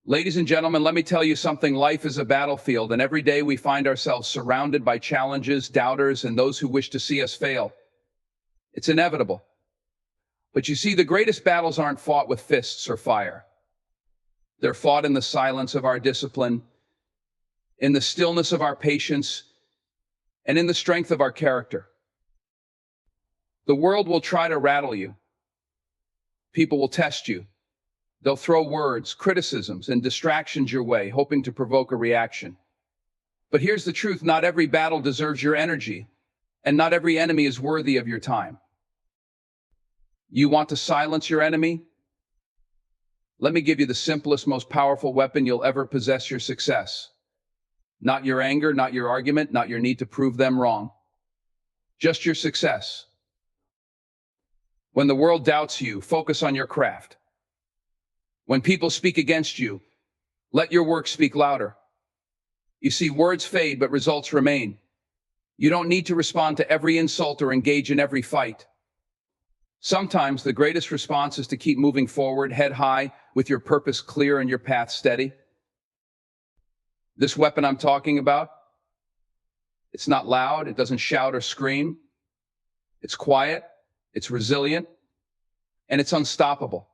Ladies and gentlemen, let me tell you something. Life is a battlefield, and every day we find ourselves surrounded by challenges, doubters, and those who wish to see us fail. It's inevitable. But you see, the greatest battles aren't fought with fists or fire. They're fought in the silence of our discipline, in the stillness of our patience, and in the strength of our character. The world will try to rattle you. People will test you. They'll throw words, criticisms, and distractions your way, hoping to provoke a reaction. But here's the truth: not every battle deserves your energy, and not every enemy is worthy of your time. You want to silence your enemy? Let me give you the simplest, most powerful weapon you'll ever possess: your success. Not your anger, not your argument, not your need to prove them wrong. Just your success. When the world doubts you, focus on your craft. When people speak against you, let your work speak louder. You see, words fade, but results remain. You don't need to respond to every insult or engage in every fight. Sometimes the greatest response is to keep moving forward, head high, with your purpose clear and your path steady. This weapon I'm talking about, it's not loud, it doesn't shout or scream. It's quiet, it's resilient, and it's unstoppable.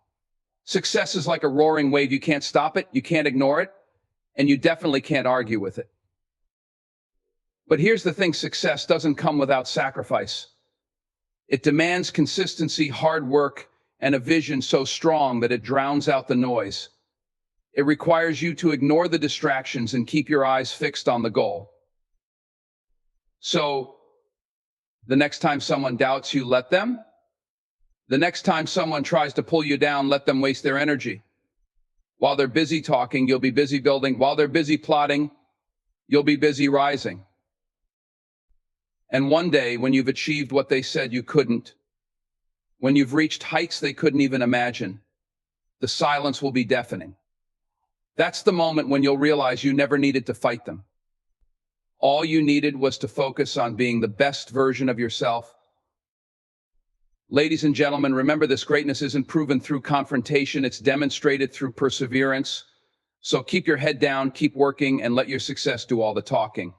Success is like a roaring wave. You can't stop it, you can't ignore it, and you definitely can't argue with it. But here's the thing: success doesn't come without sacrifice. It demands consistency, hard work, and a vision so strong that it drowns out the noise. It requires you to ignore the distractions and keep your eyes fixed on the goal. So, the next time someone doubts you, let them. The next time someone tries to pull you down, let them waste their energy. While they're busy talking, you'll be busy building. While they're busy plotting, you'll be busy rising. And one day, when you've achieved what they said you couldn't, when you've reached heights they couldn't even imagine, the silence will be deafening. That's the moment when you'll realize you never needed to fight them. All you needed was to focus on being the best version of yourself. Ladies and gentlemen, remember, this greatness isn't proven through confrontation, it's demonstrated through perseverance. So keep your head down, keep working, and let your success do all the talking.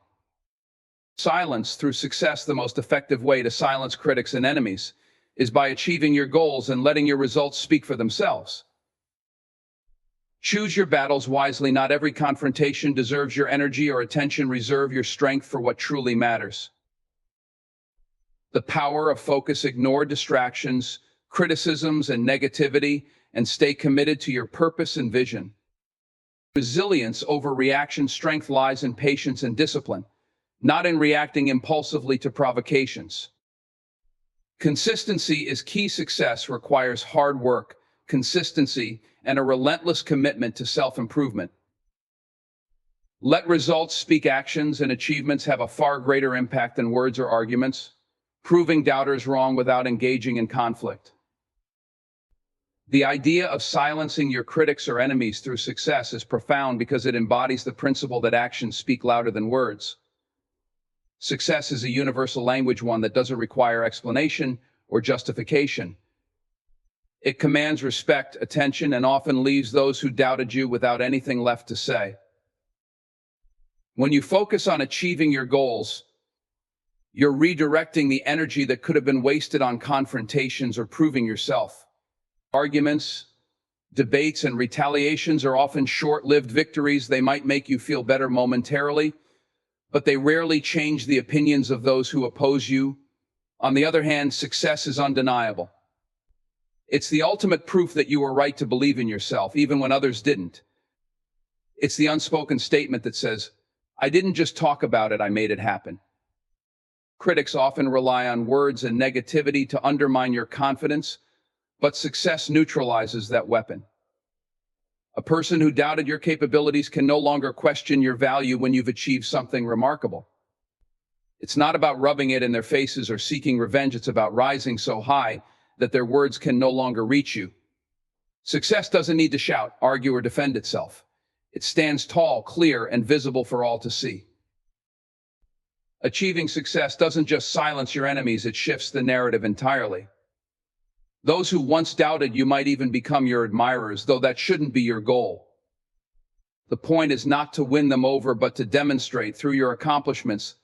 Silence through success. The most effective way to silence critics and enemies is by achieving your goals and letting your results speak for themselves. Choose your battles wisely. Not every confrontation deserves your energy or attention. Reserve your strength for what truly matters. The power of focus: ignore distractions, criticisms, and negativity, and stay committed to your purpose and vision. Resilience over reaction. Strength lies in patience and discipline, not in reacting impulsively to provocations. Consistency is key. Success requires hard work, consistency, and a relentless commitment to self-improvement. Let results speak. Actions and achievements have a far greater impact than words or arguments, proving doubters wrong without engaging in conflict. The idea of silencing your critics or enemies through success is profound because it embodies the principle that actions speak louder than words. Success is a universal language, one that doesn't require explanation or justification. It commands respect, attention, and often leaves those who doubted you without anything left to say. When you focus on achieving your goals, you're redirecting the energy that could have been wasted on confrontations or proving yourself. Arguments, debates, and retaliations are often short-lived victories. They might make you feel better momentarily, but they rarely change the opinions of those who oppose you. On the other hand, success is undeniable. It's the ultimate proof that you were right to believe in yourself, even when others didn't. It's the unspoken statement that says, "I didn't just talk about it, I made it happen." Critics often rely on words and negativity to undermine your confidence, but success neutralizes that weapon. A person who doubted your capabilities can no longer question your value when you've achieved something remarkable. It's not about rubbing it in their faces or seeking revenge. It's about rising so high that their words can no longer reach you. Success doesn't need to shout, argue, or defend itself. It stands tall, clear, and visible for all to see. Achieving success doesn't just silence your enemies, it shifts the narrative entirely. Those who once doubted you might even become your admirers, though that shouldn't be your goal. The point is not to win them over, but to demonstrate through your accomplishments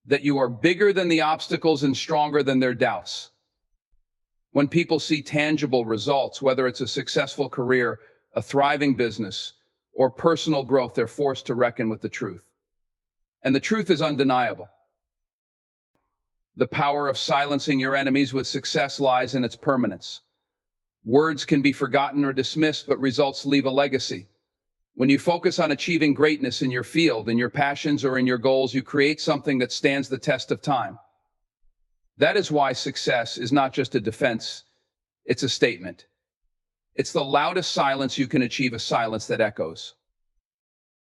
that you are bigger than the obstacles and stronger than their doubts. When people see tangible results, whether it's a successful career, a thriving business, or personal growth, they're forced to reckon with the truth. And the truth is undeniable. The power of silencing your enemies with success lies in its permanence. Words can be forgotten or dismissed, but results leave a legacy. When you focus on achieving greatness in your field, in your passions, or in your goals, you create something that stands the test of time. That is why success is not just a defense, it's a statement. It's the loudest silence you can achieve, a silence that echoes.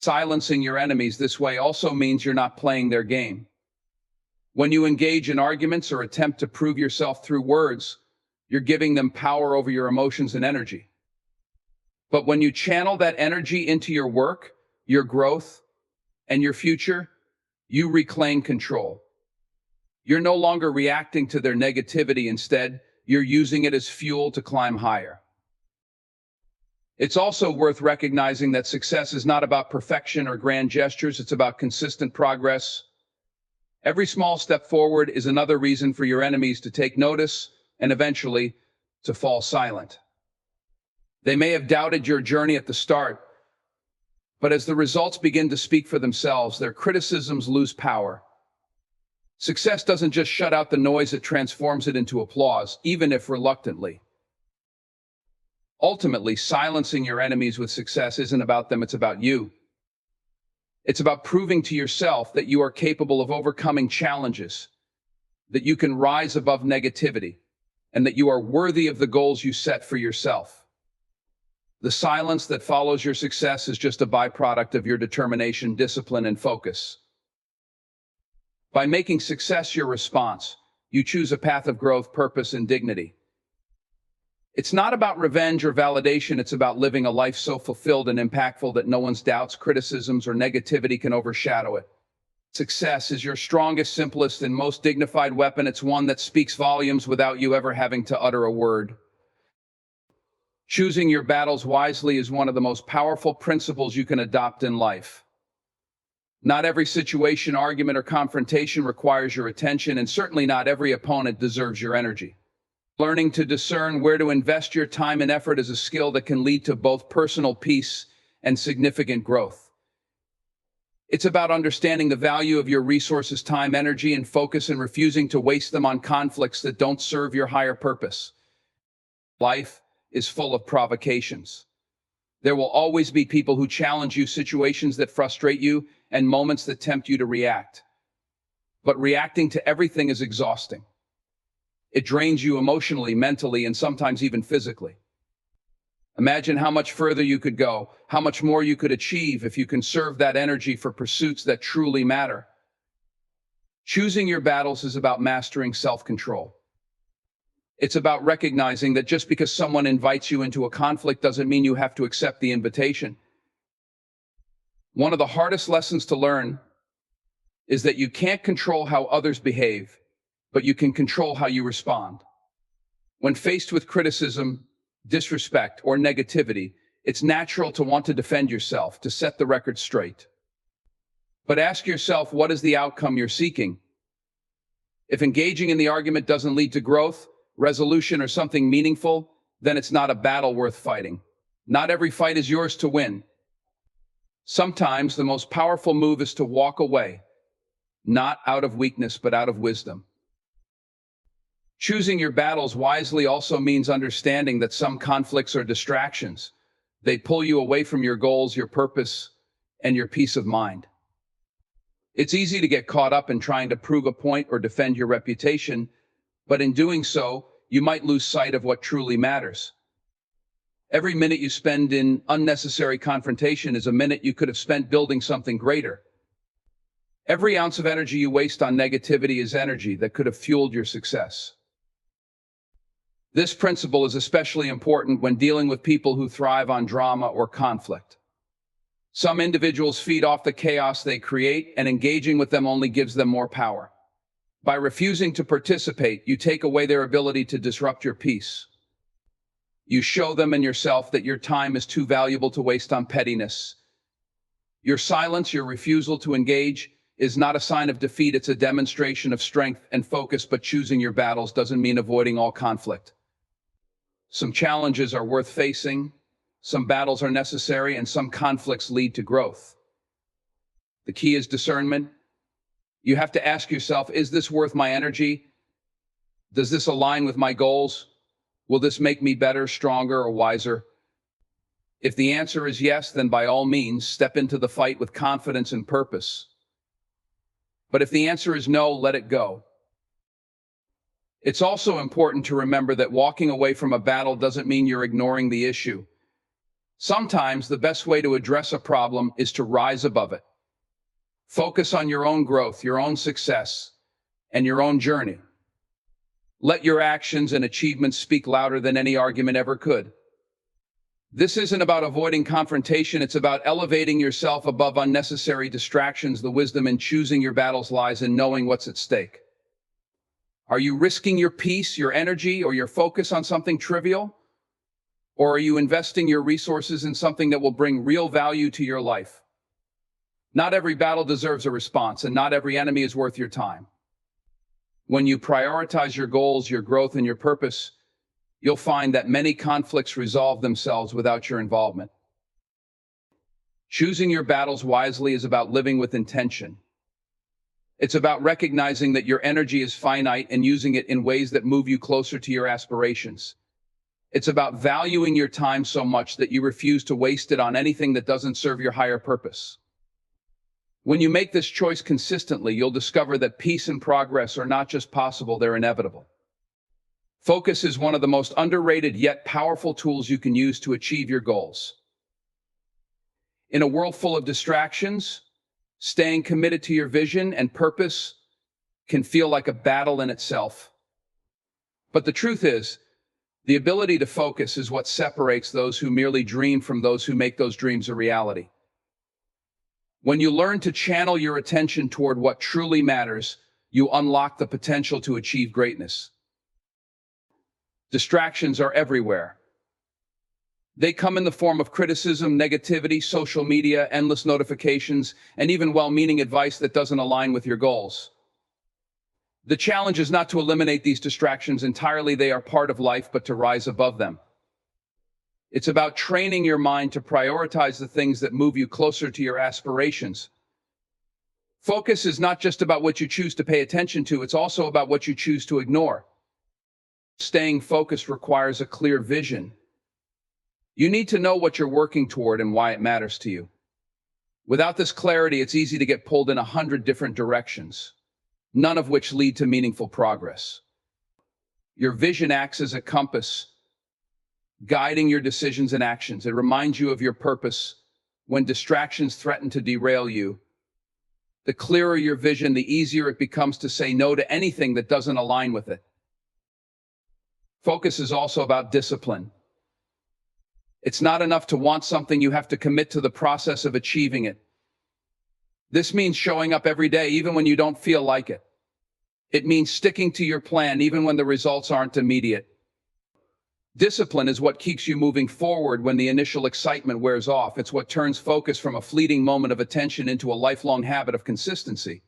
Silencing your enemies this way also means you're not playing their game. When you engage in arguments or attempt to prove yourself through words, you're giving them power over your emotions and energy. But when you channel that energy into your work, your growth, and your future, you reclaim control. You're no longer reacting to their negativity. Instead, you're using it as fuel to climb higher. It's also worth recognizing that success is not about perfection or grand gestures. It's about consistent progress. Every small step forward is another reason for your enemies to take notice and eventually to fall silent. They may have doubted your journey at the start, but as the results begin to speak for themselves, their criticisms lose power. Success doesn't just shut out the noise, it transforms it into applause, even if reluctantly. Ultimately, silencing your enemies with success isn't about them, it's about you. It's about proving to yourself that you are capable of overcoming challenges, that you can rise above negativity, and that you are worthy of the goals you set for yourself. The silence that follows your success is just a byproduct of your determination, discipline, and focus. By making success your response, you choose a path of growth, purpose, and dignity. It's not about revenge or validation, it's about living a life so fulfilled and impactful that no one's doubts, criticisms, or negativity can overshadow it. Success is your strongest, simplest, and most dignified weapon. It's one that speaks volumes without you ever having to utter a word. Choosing your battles wisely is one of the most powerful principles you can adopt in life. Not every situation, argument, or confrontation requires your attention, and certainly not every opponent deserves your energy. Learning to discern where to invest your time and effort is a skill that can lead to both personal peace and significant growth. It's about understanding the value of your resources, time, energy, and focus, and refusing to waste them on conflicts that don't serve your higher purpose. Life is full of provocations. There will always be people who challenge you, situations that frustrate you, and moments that tempt you to react. But reacting to everything is exhausting. It drains you emotionally, mentally, and sometimes even physically. Imagine how much further you could go, how much more you could achieve if you conserve that energy for pursuits that truly matter. Choosing your battles is about mastering self-control. It's about recognizing that just because someone invites you into a conflict doesn't mean you have to accept the invitation. One of the hardest lessons to learn is that you can't control how others behave, but you can control how you respond. When faced with criticism, disrespect, or negativity, it's natural to want to defend yourself, to set the record straight. But ask yourself, what is the outcome you're seeking? If engaging in the argument doesn't lead to growth, resolution, or something meaningful, then it's not a battle worth fighting. Not every fight is yours to win. Sometimes the most powerful move is to walk away, not out of weakness, but out of wisdom. Choosing your battles wisely also means understanding that some conflicts are distractions. They pull you away from your goals, your purpose, and your peace of mind. It's easy to get caught up in trying to prove a point or defend your reputation, but in doing so, you might lose sight of what truly matters. Every minute you spend in unnecessary confrontation is a minute you could have spent building something greater. Every ounce of energy you waste on negativity is energy that could have fueled your success. This principle is especially important when dealing with people who thrive on drama or conflict. Some individuals feed off the chaos they create, and engaging with them only gives them more power. By refusing to participate, you take away their ability to disrupt your peace. You show them and yourself that your time is too valuable to waste on pettiness, Your silence, your refusal to engage, is not a sign of defeat. It's a demonstration of strength and focus, but choosing your battles doesn't mean avoiding all conflict. Some challenges are worth facing, some battles are necessary, and some conflicts lead to growth. The key is discernment. You have to ask yourself, is this worth my energy? Does this align with my goals? Will this make me better, stronger, or wiser? If the answer is yes, then by all means, step into the fight with confidence and purpose. But if the answer is no, let it go. It's also important to remember that walking away from a battle doesn't mean you're ignoring the issue. Sometimes the best way to address a problem is to rise above it. Focus on your own growth, your own success, and your own journey. Let your actions and achievements speak louder than any argument ever could. This isn't about avoiding confrontation, it's about elevating yourself above unnecessary distractions. The wisdom in choosing your battles lies in knowing what's at stake. Are you risking your peace, your energy, or your focus on something trivial? Or are you investing your resources in something that will bring real value to your life? Not every battle deserves a response, and not every enemy is worth your time. When you prioritize your goals, your growth, and your purpose, you'll find that many conflicts resolve themselves without your involvement. Choosing your battles wisely is about living with intention. It's about recognizing that your energy is finite and using it in ways that move you closer to your aspirations. It's about valuing your time so much that you refuse to waste it on anything that doesn't serve your higher purpose. When you make this choice consistently, you'll discover that peace and progress are not just possible, they're inevitable. Focus is one of the most underrated yet powerful tools you can use to achieve your goals. In a world full of distractions, staying committed to your vision and purpose can feel like a battle in itself. But the truth is, the ability to focus is what separates those who merely dream from those who make those dreams a reality. When you learn to channel your attention toward what truly matters, you unlock the potential to achieve greatness. Distractions are everywhere. They come in the form of criticism, negativity, social media, endless notifications, and even well-meaning advice that doesn't align with your goals. The challenge is not to eliminate these distractions entirely. They are part of life, but to rise above them. It's about training your mind to prioritize the things that move you closer to your aspirations. Focus is not just about what you choose to pay attention to, it's also about what you choose to ignore. Staying focused requires a clear vision. You need to know what you're working toward and why it matters to you. Without this clarity, it's easy to get pulled in 100 different directions, none of which lead to meaningful progress. Your vision acts as a compass, guiding your decisions and actions. It reminds you of your purpose when distractions threaten to derail you. The clearer your vision, the easier it becomes to say no to anything that doesn't align with it. Focus is also about discipline. It's not enough to want something, you have to commit to the process of achieving it. This means showing up every day, even when you don't feel like it. It means sticking to your plan, even when the results aren't immediate. Discipline is what keeps you moving forward when the initial excitement wears off. It's what turns focus from a fleeting moment of attention into a lifelong habit of consistency.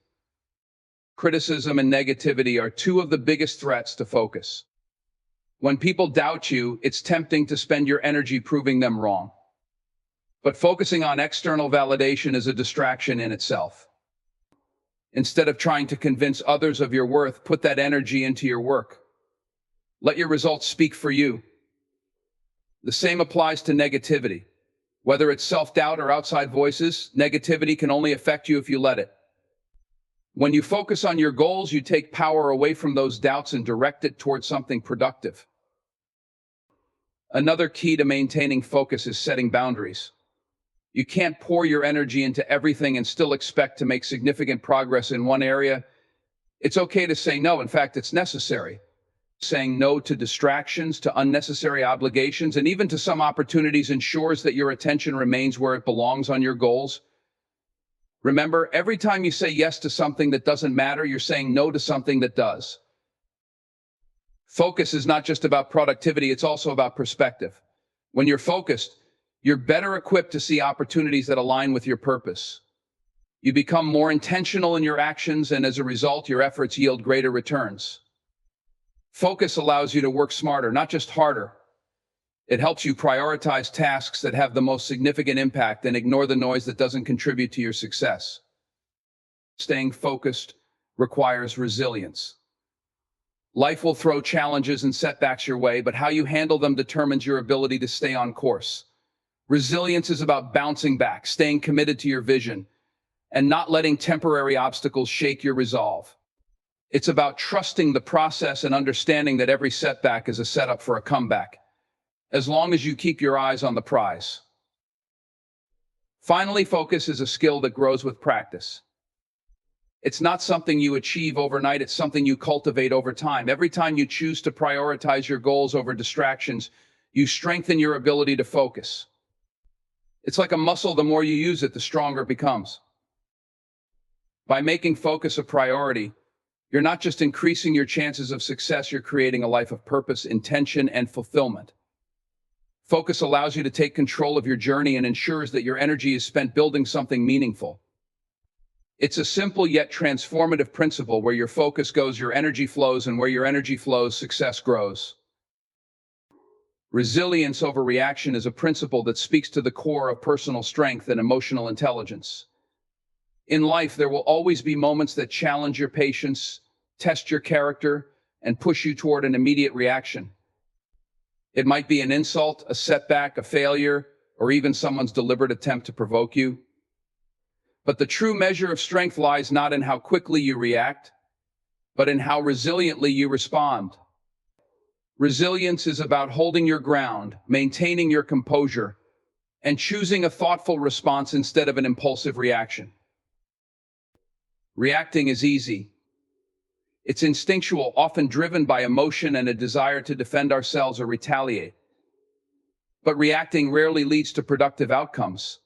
Criticism and negativity are two of the biggest threats to focus. When people doubt you, it's tempting to spend your energy proving them wrong. But focusing on external validation is a distraction in itself. Instead of trying to convince others of your worth, put that energy into your work. Let your results speak for you. The same applies to negativity. Whether it's self-doubt or outside voices, negativity can only affect you if you let it. When you focus on your goals, you take power away from those doubts and direct it towards something productive. Another key to maintaining focus is setting boundaries. You can't pour your energy into everything and still expect to make significant progress in one area. It's okay to say no. In fact, it's necessary. Saying no to distractions, to unnecessary obligations, and even to some opportunities ensures that your attention remains where it belongs on your goals. Remember, every time you say yes to something that doesn't matter, you're saying no to something that does. Focus is not just about productivity, it's also about perspective. When you're focused, You're better equipped to see opportunities that align with your purpose. You become more intentional in your actions, and as a result, your efforts yield greater returns. Focus allows you to work smarter, not just harder. It helps you prioritize tasks that have the most significant impact and ignore the noise that doesn't contribute to your success. Staying focused requires resilience. Life will throw challenges and setbacks your way, but how you handle them determines your ability to stay on course. Resilience is about bouncing back, staying committed to your vision, and not letting temporary obstacles shake your resolve. It's about trusting the process and understanding that every setback is a setup for a comeback, as long as you keep your eyes on the prize. Finally, focus is a skill that grows with practice. It's not something you achieve overnight, it's something you cultivate over time. Every time you choose to prioritize your goals over distractions, you strengthen your ability to focus. It's like a muscle, the more you use it, the stronger it becomes. By making focus a priority, you're not just increasing your chances of success, you're creating a life of purpose, intention, and fulfillment. Focus allows you to take control of your journey and ensures that your energy is spent building something meaningful. It's a simple yet transformative principle: where your focus goes, your energy flows, and where your energy flows, success grows. Resilience over reaction is a principle that speaks to the core of personal strength and emotional intelligence. In life, there will always be moments that challenge your patience, test your character, and push you toward an immediate reaction. It might be an insult, a setback, a failure, or even someone's deliberate attempt to provoke you. But the true measure of strength lies not in how quickly you react, but in how resiliently you respond. Resilience is about holding your ground, maintaining your composure, and choosing a thoughtful response instead of an impulsive reaction. Reacting is easy. It's instinctual, often driven by emotion and a desire to defend ourselves or retaliate. But reacting rarely leads to productive outcomes.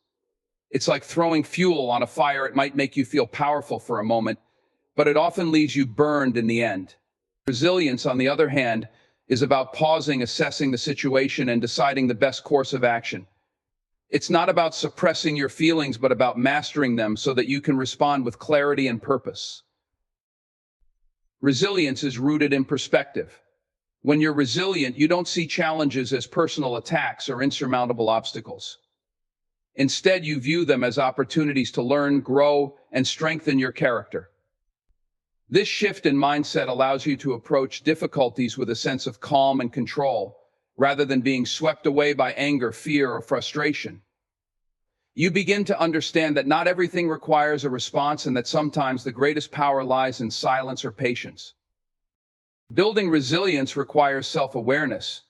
It's like throwing fuel on a fire. It might make you feel powerful for a moment, but it often leaves you burned in the end. Resilience, on the other hand, is about pausing, assessing the situation, and deciding the best course of action. It's not about suppressing your feelings, but about mastering them so that you can respond with clarity and purpose. Resilience is rooted in perspective. When you're resilient, you don't see challenges as personal attacks or insurmountable obstacles. Instead, you view them as opportunities to learn, grow, and strengthen your character. This shift in mindset allows you to approach difficulties with a sense of calm and control, rather than being swept away by anger, fear, or frustration. You begin to understand that not everything requires a response, and that sometimes the greatest power lies in silence or patience. Building resilience requires self-awareness.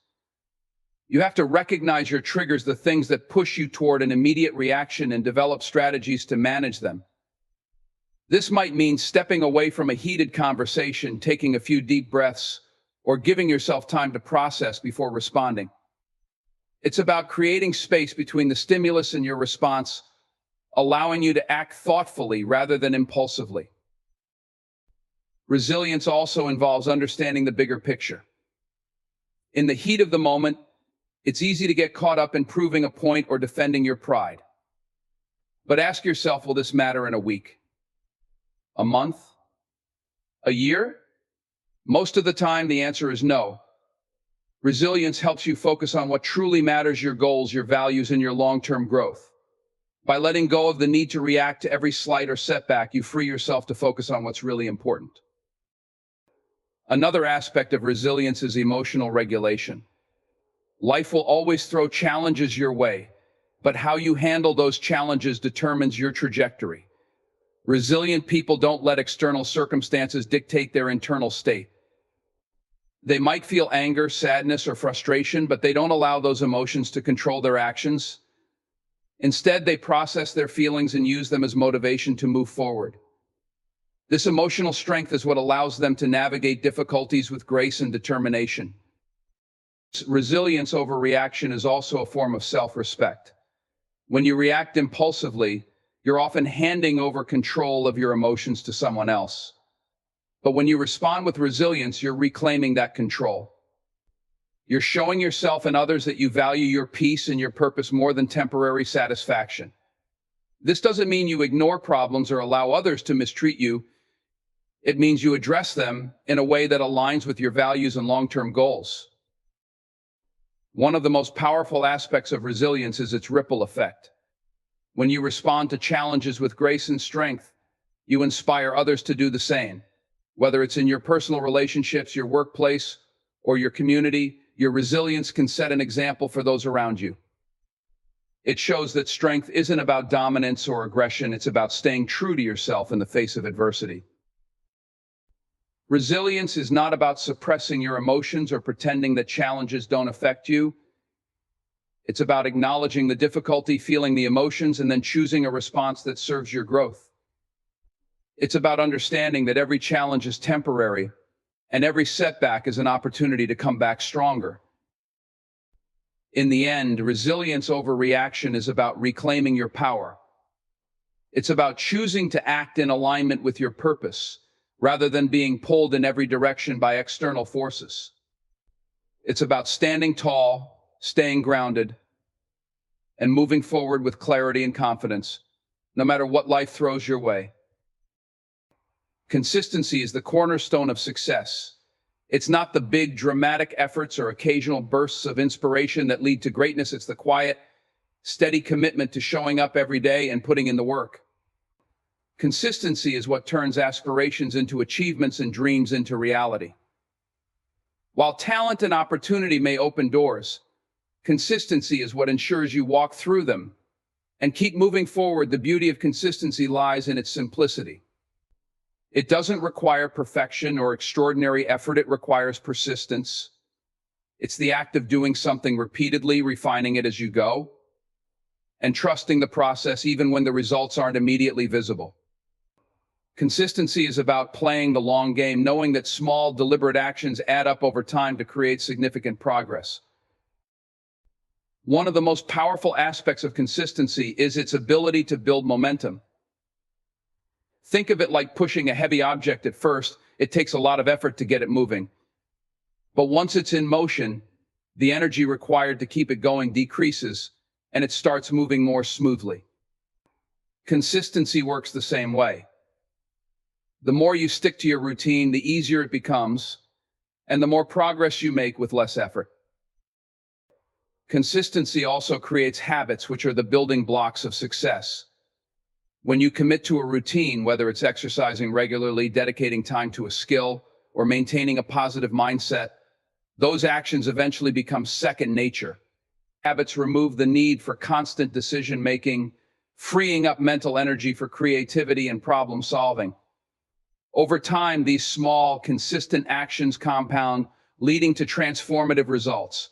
You have to recognize your triggers, the things that push you toward an immediate reaction, and develop strategies to manage them. This might mean stepping away from a heated conversation, taking a few deep breaths, or giving yourself time to process before responding. It's about creating space between the stimulus and your response, allowing you to act thoughtfully rather than impulsively. Resilience also involves understanding the bigger picture. In the heat of the moment, it's easy to get caught up in proving a point or defending your pride. But ask yourself, will this matter in a week? A month? A year? Most of the time, the answer is no. Resilience helps you focus on what truly matters: your goals, your values, and your long-term growth. By letting go of the need to react to every slight or setback, you free yourself to focus on what's really important. Another aspect of resilience is emotional regulation. Life will always throw challenges your way, but how you handle those challenges determines your trajectory. Resilient people don't let external circumstances dictate their internal state. They might feel anger, sadness, or frustration, but they don't allow those emotions to control their actions. Instead, they process their feelings and use them as motivation to move forward. This emotional strength is what allows them to navigate difficulties with grace and determination. Resilience over reaction is also a form of self-respect. When you react impulsively, you're often handing over control of your emotions to someone else. But when you respond with resilience, you're reclaiming that control. You're showing yourself and others that you value your peace and your purpose more than temporary satisfaction. This doesn't mean you ignore problems or allow others to mistreat you. It means you address them in a way that aligns with your values and long-term goals. One of the most powerful aspects of resilience is its ripple effect. When you respond to challenges with grace and strength, you inspire others to do the same. Whether it's in your personal relationships, your workplace, or your community, your resilience can set an example for those around you. It shows that strength isn't about dominance or aggression, it's about staying true to yourself in the face of adversity. Resilience is not about suppressing your emotions or pretending that challenges don't affect you. It's about acknowledging the difficulty, feeling the emotions, and then choosing a response that serves your growth. It's about understanding that every challenge is temporary, and every setback is an opportunity to come back stronger. In the end, resilience over reaction is about reclaiming your power. It's about choosing to act in alignment with your purpose, rather than being pulled in every direction by external forces. It's about standing tall, staying grounded, and moving forward with clarity and confidence, no matter what life throws your way. Consistency is the cornerstone of success. It's not the big, dramatic efforts or occasional bursts of inspiration that lead to greatness. It's the quiet, steady commitment to showing up every day and putting in the work. Consistency is what turns aspirations into achievements and dreams into reality. While talent and opportunity may open doors, consistency is what ensures you walk through them and keep moving forward. The beauty of consistency lies in its simplicity. It doesn't require perfection or extraordinary effort. It requires persistence. It's the act of doing something repeatedly, refining it as you go, and trusting the process even when the results aren't immediately visible. Consistency is about playing the long game, knowing that small, deliberate actions add up over time to create significant progress. One of the most powerful aspects of consistency is its ability to build momentum. Think of it like pushing a heavy object. At first, it takes a lot of effort to get it moving. But once it's in motion, the energy required to keep it going decreases, and it starts moving more smoothly. Consistency works the same way. The more you stick to your routine, the easier it becomes, and the more progress you make with less effort. Consistency also creates habits, which are the building blocks of success. When you commit to a routine, whether it's exercising regularly, dedicating time to a skill, or maintaining a positive mindset, those actions eventually become second nature. Habits remove the need for constant decision-making, freeing up mental energy for creativity and problem-solving. Over time, these small, consistent actions compound, leading to transformative results.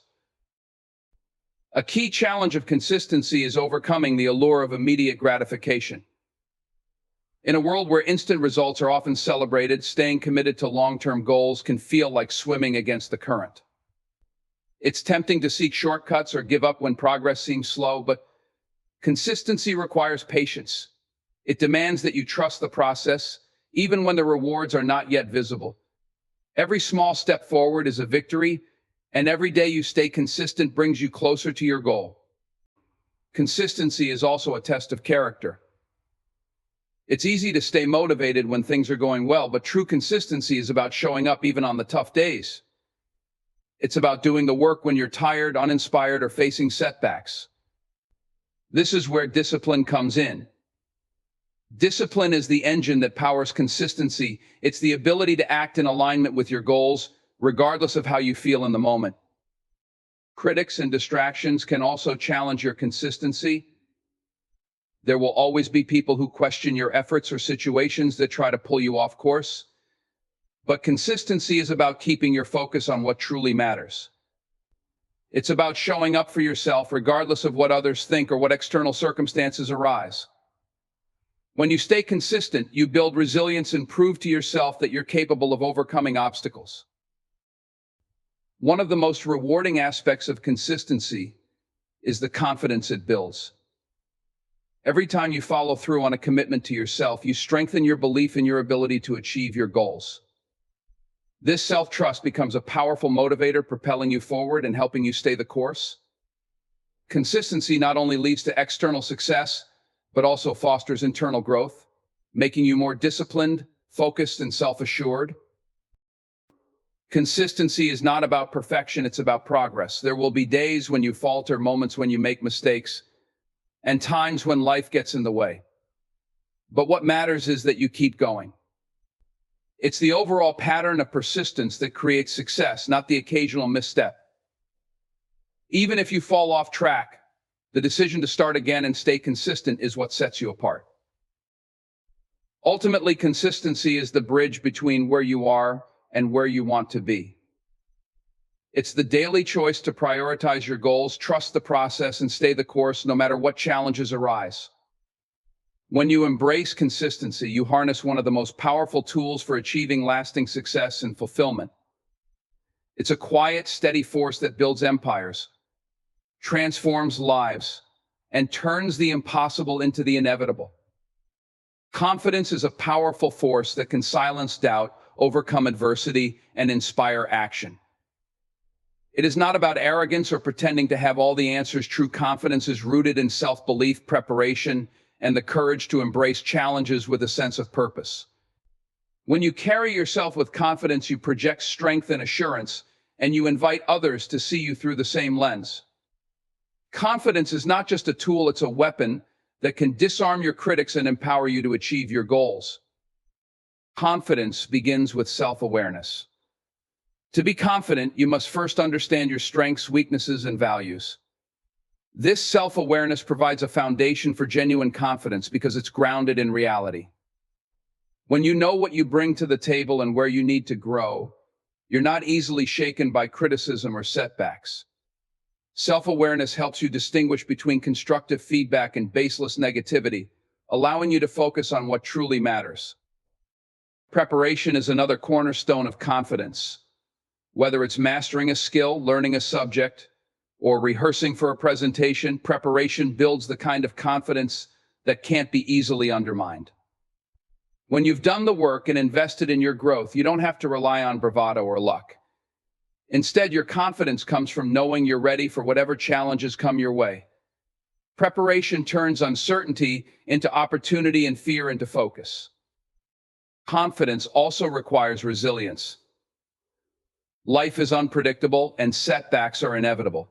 A key challenge of consistency is overcoming the allure of immediate gratification. In a world where instant results are often celebrated, staying committed to long-term goals can feel like swimming against the current. It's tempting to seek shortcuts or give up when progress seems slow, but consistency requires patience. It demands that you trust the process, even when the rewards are not yet visible. Every small step forward is a victory, and every day you stay consistent brings you closer to your goal. Consistency is also a test of character. It's easy to stay motivated when things are going well, but true consistency is about showing up even on the tough days. It's about doing the work when you're tired, uninspired, or facing setbacks. This is where discipline comes in. Discipline is the engine that powers consistency. It's the ability to act in alignment with your goals, regardless of how you feel in the moment. Critics and distractions can also challenge your consistency. There will always be people who question your efforts or situations that try to pull you off course. But consistency is about keeping your focus on what truly matters. It's about showing up for yourself regardless of what others think or what external circumstances arise. When you stay consistent, you build resilience and prove to yourself that you're capable of overcoming obstacles. One of the most rewarding aspects of consistency is the confidence it builds. Every time you follow through on a commitment to yourself, you strengthen your belief in your ability to achieve your goals. This self-trust becomes a powerful motivator, propelling you forward and helping you stay the course. Consistency not only leads to external success, but also fosters internal growth, making you more disciplined, focused, and self-assured. Consistency is not about perfection, it's about progress. There will be days when you falter, moments when you make mistakes, and times when life gets in the way. But what matters is that you keep going. It's the overall pattern of persistence that creates success, not the occasional misstep. Even if you fall off track, the decision to start again and stay consistent is what sets you apart. Ultimately, consistency is the bridge between where you are and where you want to be. It's the daily choice to prioritize your goals, trust the process, and stay the course no matter what challenges arise. When you embrace consistency, you harness one of the most powerful tools for achieving lasting success and fulfillment. It's a quiet, steady force that builds empires, transforms lives, and turns the impossible into the inevitable. Confidence is a powerful force that can silence doubt, overcome adversity, and inspire action. It is not about arrogance or pretending to have all the answers. True confidence is rooted in self-belief, preparation, and the courage to embrace challenges with a sense of purpose. When you carry yourself with confidence, you project strength and assurance, and you invite others to see you through the same lens. Confidence is not just a tool, it's a weapon that can disarm your critics and empower you to achieve your goals. Confidence begins with self-awareness. To be confident, you must first understand your strengths, weaknesses, and values. This self-awareness provides a foundation for genuine confidence because it's grounded in reality. When you know what you bring to the table and where you need to grow, you're not easily shaken by criticism or setbacks. Self-awareness helps you distinguish between constructive feedback and baseless negativity, allowing you to focus on what truly matters. Preparation is another cornerstone of confidence. Whether it's mastering a skill, learning a subject, or rehearsing for a presentation, preparation builds the kind of confidence that can't be easily undermined. When you've done the work and invested in your growth, you don't have to rely on bravado or luck. Instead, your confidence comes from knowing you're ready for whatever challenges come your way. Preparation turns uncertainty into opportunity and fear into focus. Confidence also requires resilience. Life is unpredictable and setbacks are inevitable.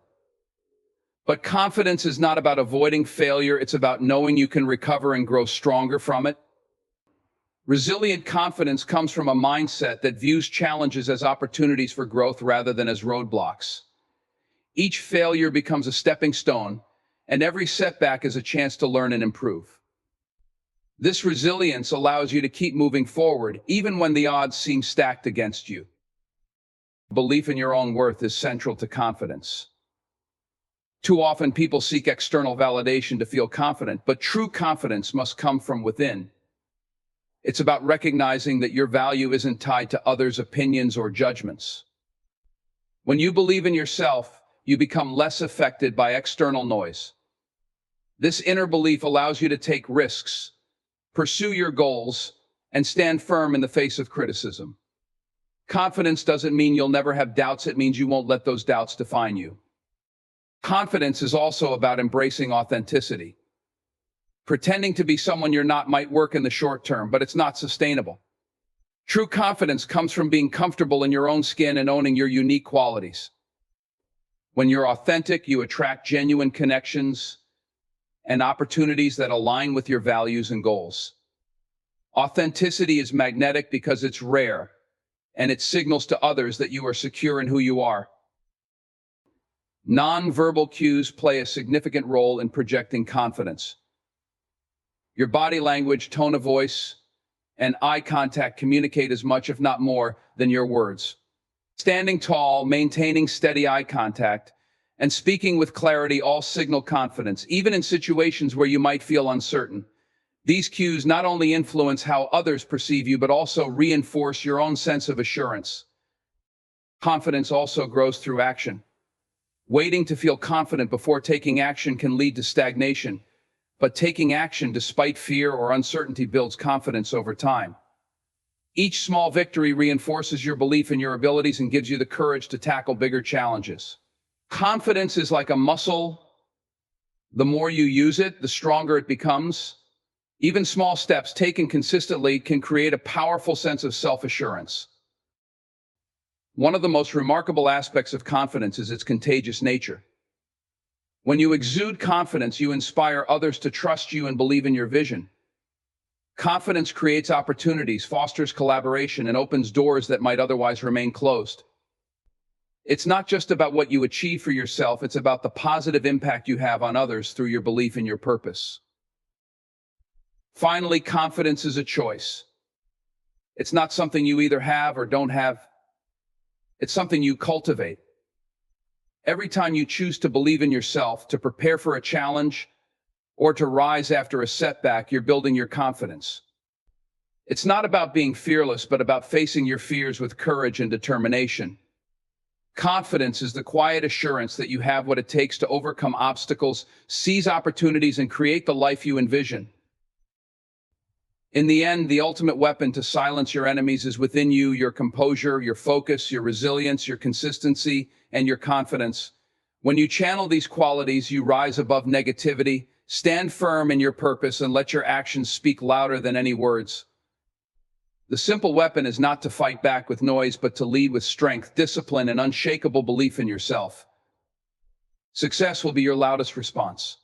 But confidence is not about avoiding failure, it's about knowing you can recover and grow stronger from it. Resilient confidence comes from a mindset that views challenges as opportunities for growth rather than as roadblocks. Each failure becomes a stepping stone, and every setback is a chance to learn and improve. This resilience allows you to keep moving forward, even when the odds seem stacked against you. Belief in your own worth is central to confidence. Too often, people seek external validation to feel confident, but true confidence must come from within. It's about recognizing that your value isn't tied to others' opinions or judgments. When you believe in yourself, you become less affected by external noise. This inner belief allows you to take risks, pursue your goals, and stand firm in the face of criticism. Confidence doesn't mean you'll never have doubts, it means you won't let those doubts define you. Confidence is also about embracing authenticity. Pretending to be someone you're not might work in the short term, but it's not sustainable. True confidence comes from being comfortable in your own skin and owning your unique qualities. When you're authentic, you attract genuine connections and opportunities that align with your values and goals. Authenticity is magnetic because it's rare, and it signals to others that you are secure in who you are. Non-verbal cues play a significant role in projecting confidence. Your body language, tone of voice, and eye contact communicate as much, if not more, than your words. Standing tall, maintaining steady eye contact, and speaking with clarity all signal confidence, even in situations where you might feel uncertain. These cues not only influence how others perceive you, but also reinforce your own sense of assurance. Confidence also grows through action. Waiting to feel confident before taking action can lead to stagnation, but taking action despite fear or uncertainty builds confidence over time. Each small victory reinforces your belief in your abilities and gives you the courage to tackle bigger challenges. Confidence is like a muscle. The more you use it, the stronger it becomes. Even small steps taken consistently can create a powerful sense of self-assurance. One of the most remarkable aspects of confidence is its contagious nature. When you exude confidence, you inspire others to trust you and believe in your vision. Confidence creates opportunities, fosters collaboration, and opens doors that might otherwise remain closed. It's not just about what you achieve for yourself, it's about the positive impact you have on others through your belief in your purpose. Finally, confidence is a choice. It's not something you either have or don't have. It's something you cultivate. Every time you choose to believe in yourself, to prepare for a challenge, or to rise after a setback, you're building your confidence. It's not about being fearless, but about facing your fears with courage and determination. Confidence is the quiet assurance that you have what it takes to overcome obstacles, seize opportunities, and create the life you envision. In the end, the ultimate weapon to silence your enemies is within you: your composure, your focus, your resilience, your consistency, and your confidence. When you channel these qualities, you rise above negativity, stand firm in your purpose, and let your actions speak louder than any words. The simple weapon is not to fight back with noise, but to lead with strength, discipline, and unshakable belief in yourself. Success will be your loudest response.